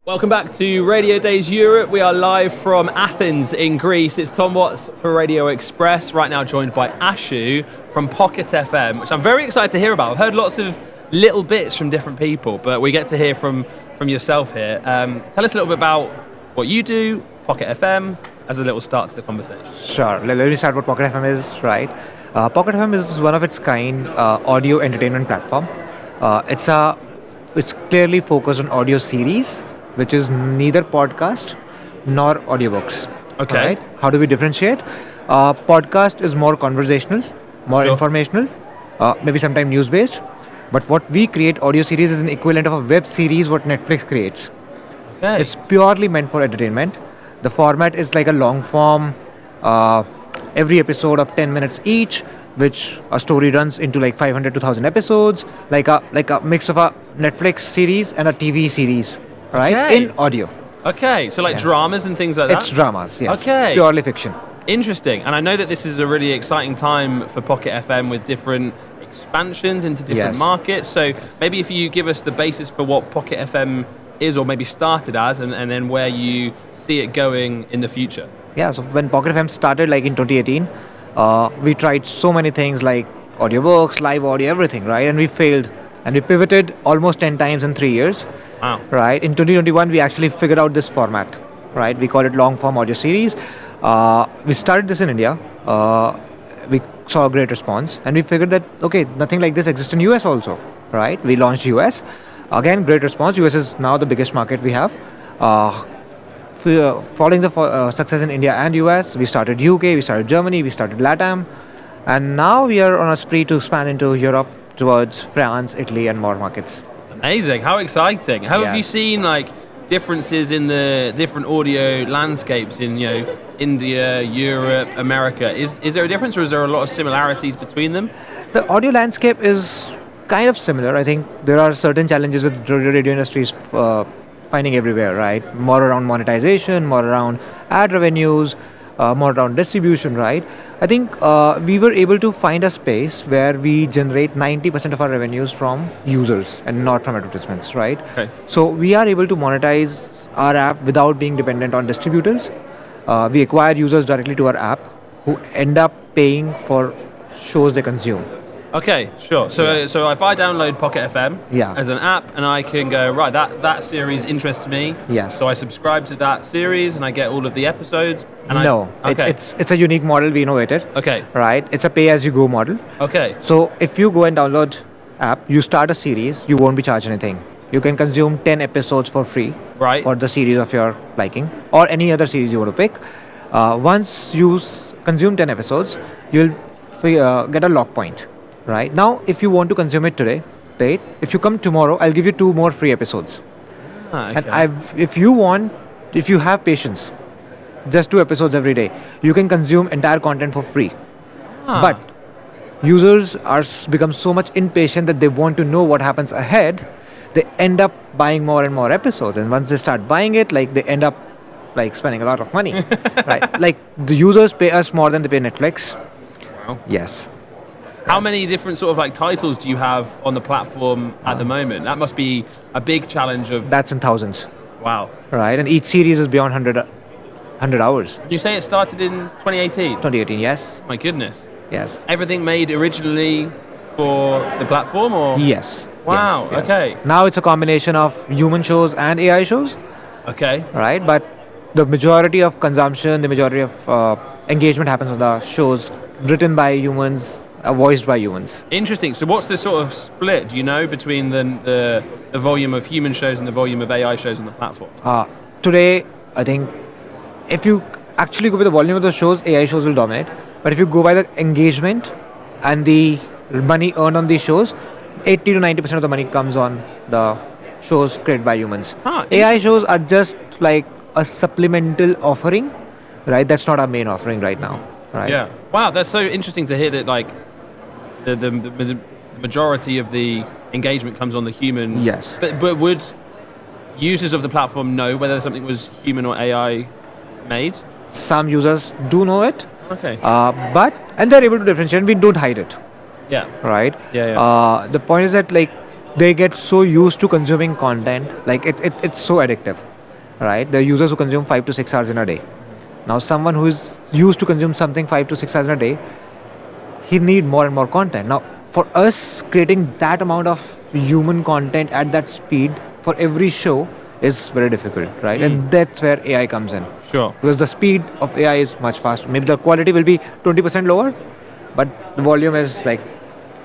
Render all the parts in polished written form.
Welcome back to Radio Days Europe. We are live from Athens in Greece. It's Tom Watts for Radio Express, right now joined by Ashu from Pocket FM, which I'm very excited to hear about. I've heard lots of little bits from different people, but we get to hear from yourself here. Tell us a little bit about what you do, Pocket FM, as a little start to the conversation. Sure. Let me start what Pocket FM is, right? Pocket FM is one of its kind audio entertainment platform. It's clearly focused on audio series, which is neither podcast nor audiobooks. Okay. Right? How do we differentiate? Podcast is more conversational, more informational, maybe sometimes news-based. But what we create, audio series, is an equivalent of a web series what Netflix creates. Okay. It's purely meant for entertainment. The format is like a long form, every episode of 10 minutes each, which a story runs into like 500 to 1,000 episodes, like a mix of a Netflix series and a TV series. Right? Okay. In audio. Okay, so dramas and things like that? It's dramas, yes. Okay. Purely fiction. Interesting. And I know that this is a really exciting time for Pocket FM with different expansions into different markets. So maybe if you give us the basis for what Pocket FM is, or maybe started as, and then where you see it going in the future. Yeah, so when Pocket FM started like in 2018, we tried so many things like audiobooks, live audio, everything, right? And we failed. And we pivoted almost 10 times in 3 years. Wow. Right. In 2021, we actually figured out this format. Right. We call it long form audio series. We started this in India. We saw a great response, and we figured that nothing like this exists in US also. Right. We launched US. Again, great response. US is now the biggest market we have. Following the success in India and US, we started UK, we started Germany, we started LATAM, and now we are on a spree to expand into Europe towards France, Italy, and more markets. Amazing. How exciting. How have you seen differences in the different audio landscapes in India, Europe, America? Is there a difference, or is there a lot of similarities between them? The audio landscape is kind of similar. I think there are certain challenges with radio industries finding everywhere, right? More around monetization, more around ad revenues, more around distribution, right? I think we were able to find a space where we generate 90% of our revenues from users and not from advertisements, right? Okay. So we are able to monetize our app without being dependent on distributors. We acquire users directly to our app who end up paying for shows they consume. Okay, sure. So if I download Pocket FM as an app, and I can go, right, that series interests me. Yes. So I subscribe to that series and I get all of the episodes. And it's a unique model we innovated. Okay. Right. It's a pay-as-you-go model. Okay. So if you go and download app, you start a series, you won't be charged anything. You can consume 10 episodes for free. Right. For the series of your liking, or any other series you want to pick. Once you consume 10 episodes, you'll get a lock point. Right. Now, if you want to consume it today, pay it. If you come tomorrow, I'll give you 2 more free episodes. Okay. And if you have patience, just 2 episodes every day, you can consume entire content for free. But users become so much impatient that they want to know what happens ahead. They end up buying more and more episodes. And once they start buying it, they end up spending a lot of money. Right. The users pay us more than they pay Netflix. Wow. Yes. How many different sort of titles do you have on the platform at the moment? That must be a big challenge of... That's in thousands. Wow. Right, and each series is beyond 100 hours. You say it started in 2018? 2018, yes. My goodness. Yes. Everything made originally for the platform, or...? Yes. Wow, yes. Okay. Now it's a combination of human shows and AI shows. Okay. Right, but the majority of consumption, the majority of engagement happens on the shows written by humans, voiced by humans. Interesting. So what's the sort of split, do you know, between the volume of human shows and the volume of AI shows on the platform? Today, I think if you actually go by the volume of the shows, AI shows will dominate. But if you go by the engagement and the money earned on these shows, 80 to 90% of the money comes on the shows created by humans. AI shows are just like a supplemental offering, right? That's not our main offering right now. Right. Yeah. Wow, that's so interesting to hear that the majority of the engagement comes on the human. Yes. But would users of the platform know whether something was human or AI made? Some users do know it. Okay. And they're able to differentiate. We don't hide it. Yeah. Right. Yeah. The point is that they get so used to consuming content, it's so addictive. right? There are users who consume 5 to 6 hours in a day. Now, someone who is used to consume something 5 to 6 hours in a day, he need more and more content. Now, for us, creating that amount of human content at that speed for every show is very difficult, right? And that's where AI comes in. Sure. Because the speed of AI is much faster. Maybe the quality will be 20% lower, but the volume is like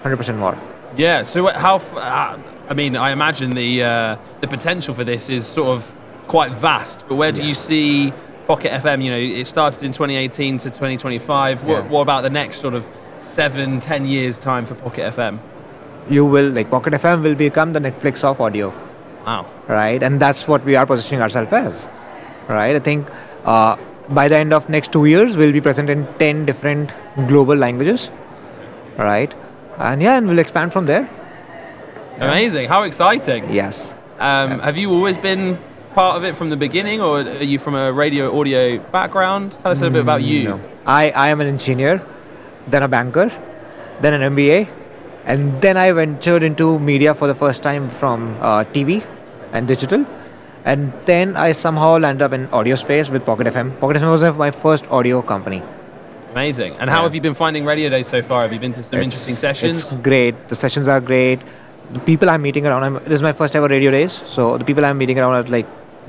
100% more. Yeah. So I mean, I imagine the potential for this is sort of quite vast. But where do you see Pocket FM? You know, it started in 2018 to 2025. What about the next sort of 7-10 years time for Pocket FM? You will, like, Pocket FM will become the Netflix of audio. Wow. Right? And that's what we are positioning ourselves as. Right? I think by the end of next 2 years, we'll be present in 10 different global languages. Right? And we'll expand from there. Amazing. How exciting. Yes. Have you always been part of it from the beginning, or are you from a radio audio background? Tell us a little bit about you. No. I am an engineer, then a banker, then an MBA, and then I ventured into media for the first time from TV and digital. And then I somehow landed up in audio space with Pocket FM. Pocket FM was my first audio company. Amazing. And how have you been finding Radio Days so far? Have you been to some interesting sessions? It's great. The sessions are great. The people I'm meeting around, this is my first ever Radio Days. So the people I'm meeting around are like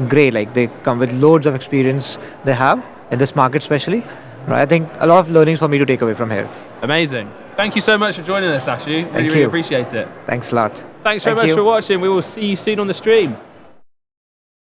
great. Like, they come with loads of experience they have in this market especially. Right? I think a lot of learnings for me to take away from here. Amazing. Thank you so much for joining us, Ashu. Really appreciate it. Thanks a lot. Thanks very much for watching. We will see you soon on the stream.